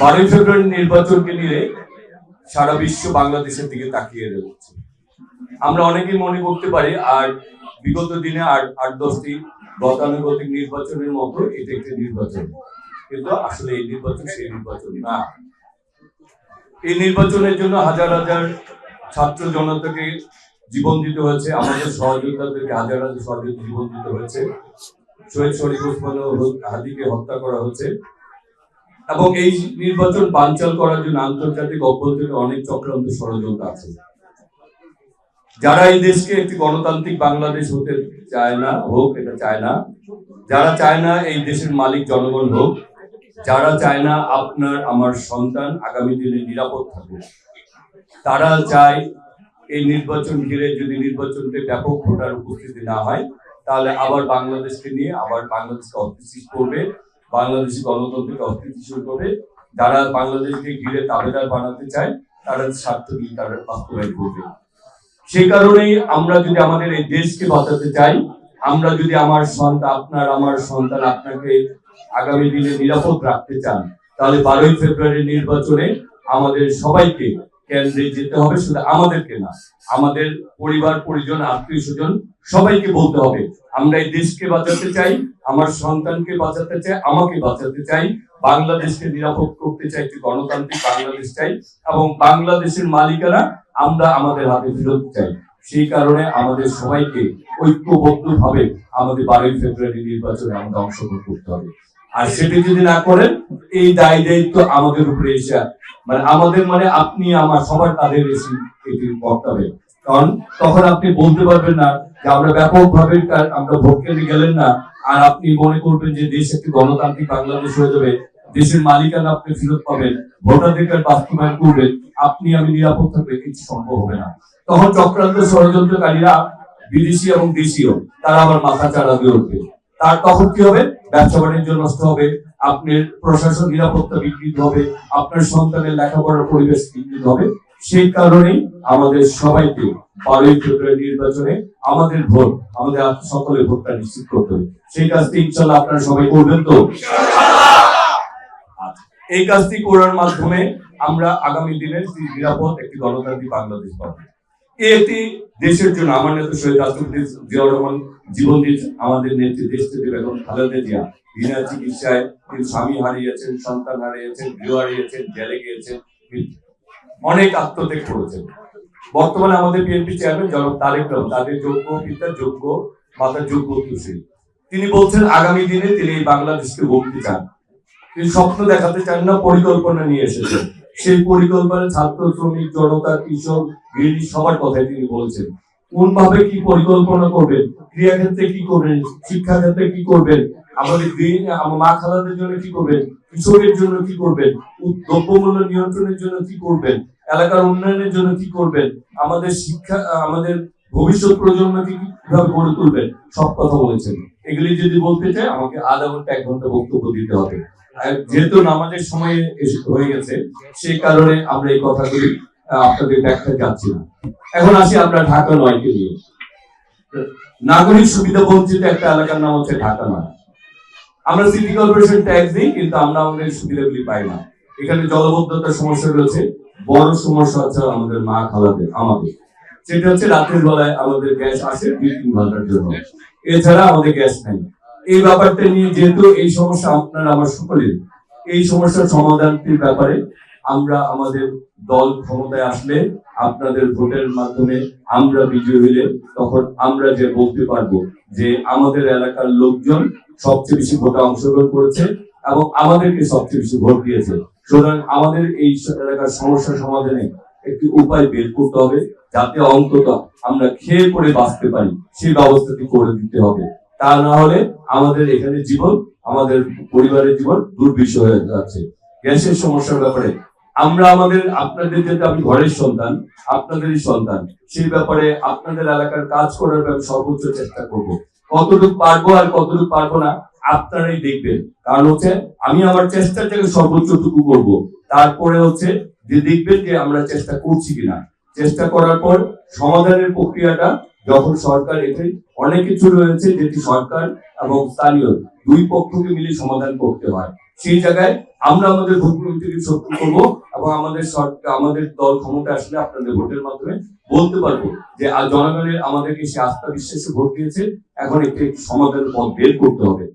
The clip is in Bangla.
12ই ফেব্রুয়ারি নির্বাচনকে নিয়ে সারা বিশ্ব বাংলাদেশের দিকে তাকিয়ে রয়েছে। আমরা অনেকেই মনে করতে পারি আর বিগত দিনে 8-10টি গতানুগতিক নির্বাচনের মতো এটা একটি নির্বাচন, কিন্তু আসলে এই নির্বাচন সেই নির্বাচন না। এই নির্বাচনের জন্য হাজার হাজার ছাত্র জনতাকে জীবন দিতে হয়েছে, আমাদের সহযোদ্ধাদেরকে হাজার হাজার সহযোদ্ধা জীবন দিতে হয়েছে, শহীদ শরীফ ওসমান হাদিকে হত্যা করা হয়েছে এবং এই নির্বাচন বানচাল করার জন্য আন্তর্জাতিক অভ্যন্তরীণ অনেক চক্রান্ত ষড়যন্ত্র আছে। যারা এই দেশকে একটি গণতান্ত্রিক বাংলাদেশ হতে চায় না, হোক, এটা চায় না। যারা চায় না এই দেশের মালিক জনগণ হোক, যারা চায় না আপনার আমার সন্তান আগামী দিনে নিরাপদ থাকুক, তারা চায় এই নির্বাচন ঘিরে যদি নির্বাচনকে ব্যাপক ভোটার উপস্থিতি না হয়, তাহলে আবার বাংলাদেশকে নিয়ে আবার বাংলাদেশকে অস্থিতিশীল করবে, বাংলাদেশি গণতন্ত্রকে অস্থিতিশীল করবে। যারা বাংলাদেশকে ঘিরে তাবেদার বানাতে চায়, তারা স্বার্থ নিয়ে তারা বাস্তবায়ন করবে। সেই কারণেই আমরা যদি আমাদের এই দেশকে বাঁচাতে চাই, আমরা যদি আমার সন্তান, আপনার আমার সন্তান আপনাকে আগামী দিনে নিরাপদ রাখতে চান, তাহলে 12ই ফেব্রুয়ারি নির্বাচনে আমাদের সবাইকে কেন্দ্রে যেতে হবে। শুধু আমাদেরকে না, আমাদের পরিবার পরিজন আত্মীয় স্বজন সবাইকে বলতে হবে আমরা এই দেশকে বাঁচাতে চাই, আমার সন্তানকে বাঁচাতে চাই, আমাকে বাঁচাতে চাই, বাংলাদেশকে নিরাপদ করতে চাই, একটি গণতান্ত্রিক বাংলাদেশ চাই এবং বাংলাদেশের মালিকানা আমরা আমাদের হাতে ফেরত চাই। সেই কারণে আমাদের সবাইকে ঐক্যবদ্ধভাবে আমাদের 12ই ফেব্রুয়ারি নির্বাচনে আমাদের অংশগ্রহণ করতে হবে। আর সেটি যদি না করেন, এই দায় দায়িত্ব আমাদের উপরে এসে আমাদের আপনি আমার সবার কাঁধে এসে এটি করতে হবে। কারণ তখন আপনি বলতে পারবেন না যে আমরা ব্যাপকভাবে আমরা ভোট কেন্দ্রে গেলেন না, আর আপনি মনে করবেন যে দেশ একটি গণতান্ত্রিক বাংলাদেশ হয়ে যাবে, দেশের মালিকানা আপনি ফেরত পাবেন, ভোটাধিকার বাস্তবায়ন করবেন, আপনি আমি নিরাপদ থাকবে, কিছু সম্ভব হবে না। তখন চক্রান্ত ষড়যন্ত্রকারীরা বিদেশি এবং দেশীয় তারা আবার মাথা চাড়া দিয়ে উঠবে। তার তখন কি হবে? ব্যবসা বাণিজ্য নষ্ট হবে, আপনার প্রশাসন নিরাপত্তা বিঘ্নিত হবে, আপনার সন্তানের লেখাপড়ার পরিবেশ বিঘ্নিত হবে। সেই কারণেই আমাদের সবাইকে 12ই ফেব্রুয়ারি নির্বাচনে আমাদের ভোট, আমাদের সকলের ভোটটা নিশ্চিত করতে হবে। সেই কাজটি ইনশাআল্লাহ আপনারা সবাই করবেন তো? এই কাজটি করার মাধ্যমে আমরা আগামী দিনের নিরাপদ একটি গণতান্ত্রিক বাংলাদেশ পাবো। এটি দেশের জন্য আমার নেতা শহীদ রাষ্ট্রপতি জিয়াউর রহমান জীবন দিয়েছেন, আমাদের নেত্রী দেশনেত্রী বেগম খালেদা জিয়া বিনা চিকিৎসায় তিনি স্বামী হারিয়েছেন, সন্তান হারিয়েছেন, গৃহ হারিয়েছেন, জেলে গিয়েছেন, অনেক আত্মত্যাগ করেছেন। বর্তমানে আমাদের বিএনপি চেয়ারম্যান জনাব তারেক রহমান, তাদের যোগ্য পিতা, যোগ্য মাতা, যোগ্য উত্তরসূরি, তিনি বলছেন আগামী দিনে তিনি এই বাংলাদেশকে গড়তে চান। তিনি স্বপ্ন দেখাতে চান না, পরিকল্পনা নিয়ে এসেছেন। সেই পরিকল্পনা ছাত্র, শ্রমিক, জনতা, কৃষক, গৃহিণী সবার কথাই তিনি বলছেন। কোন ভাবে কি পরিকল্পনা করবেন, ক্রীড়াক্ষেত্রে কি করবেন, শিক্ষা ক্ষেত্রে কি করবেন, আমাদের গৃহিণী আমার মা খালাদের জন্য কি করবেন, কৃষকের জন্য কি করবেন, দ্রব্যমূল্য নিয়ন্ত্রণের জন্য কি করবেন, এলাকার উন্নয়নের জন্য কি করবেন, আমাদের শিক্ষা, আমাদের ভবিষ্যৎ প্রজন্মকে কিভাবে গড়ে তুলবেন, সব কথা বলেছেন। এগুলি যদি বলতে চাই আমাকে আধা ঘন্টা 1 ঘন্টা বক্তব্য দিতে হবে। যেহেতু নামাজের সময় হয়ে গেছে, সেই কারণে আমরা এই কথাগুলি আপনাদের ব্যাখ্যা যাচ্ছি না। এখন আসি আমরা ঢাকা 9-কে নিয়ে। নাগরিক সুবিধা বঞ্চিত একটা এলাকার নাম হচ্ছে ঢাকা 9। আমরা সিটি কর্পোরেশন ট্যাক্স দিই, কিন্তু আমরা আমাদের সুবিধাগুলি পাই না। এখানে জলবদ্ধতার সমস্যা রয়েছে, বড় সমস্যা হচ্ছে আমাদের মা খালাদের, আমাদের সেটা হচ্ছে রাতের বেলায় আমাদের গ্যাস আসে 2-3 ঘন্টার জন্য, এছাড়া আমাদের গ্যাস নাই। এই ব্যাপারটা নিয়ে যেহেতু এই সমস্যা আপনার আমার সকলের, এই সমস্যার সমাধানের ব্যাপারে আমরা আমাদের দল ক্ষমতায় আসলে, আপনাদের ভোটের মাধ্যমে আমরা বিজয়ী হলে, তখন আমরা যে বলতে পারবো যে আমাদের এলাকার লোকজন সবচেয়ে বেশি ভোটে অংশগ্রহণ করেছে এবং আমাদেরকে সবচেয়ে বেশি ভোট দিয়েছে। সুতরাং আমাদের এই এলাকার সমস্যা সমাধানে একটি উপায় বের করতে হবে, যাতে অন্তত আমরা খেয়ে পড়ে বাঁচতে পারি, সেই ব্যবস্থাটি করে দিতে হবে। তা না হলে আমাদের এখানে জীবন, আমাদের পরিবারের জীবন দুর্বিষহ হয়ে যাচ্ছে। গ্যাসের সমস্যার ব্যাপারে আমরা আমাদের, আপনাদের যেটা আমি ঘরের সন্তান, আপনাদেরই সন্তান, সেই ব্যাপারে আপনাদের এলাকার কাজ করার ব্যাপারে সর্বোচ্চ চেষ্টা করব। কতটুকু পারবো আর কতটুকু পারবো না আপনারাই দেখবেন। কারণ হচ্ছে আমি আমার চেষ্টার থেকে সর্বোচ্চটুকু করব, তারপরে হচ্ছে যে দেখবেন যে আমরা চেষ্টা করছি কিনা। চেষ্টা করার পর সমাধানের প্রক্রিয়াটা যখন সরকার, এটাই অনেক কিছু রয়েছে যেটি সরকার এবং স্থানীয় দুই পক্ষকে মিলে সমাধান করতে হয়। সেই জায়গায় আমরা আমাদের ভোট কমিটিকে শক্তি করবো এবং আমাদের সরকার, আমাদের দল ক্ষমতা আসলে আপনাদের ভোটের মাধ্যমে বলতে পারবো যে জনগণের আমাদেরকে সে আস্থা বিশ্বাসে ভোট দিয়েছে, এখন একটি সমাধানের পথ বের করতে হবে।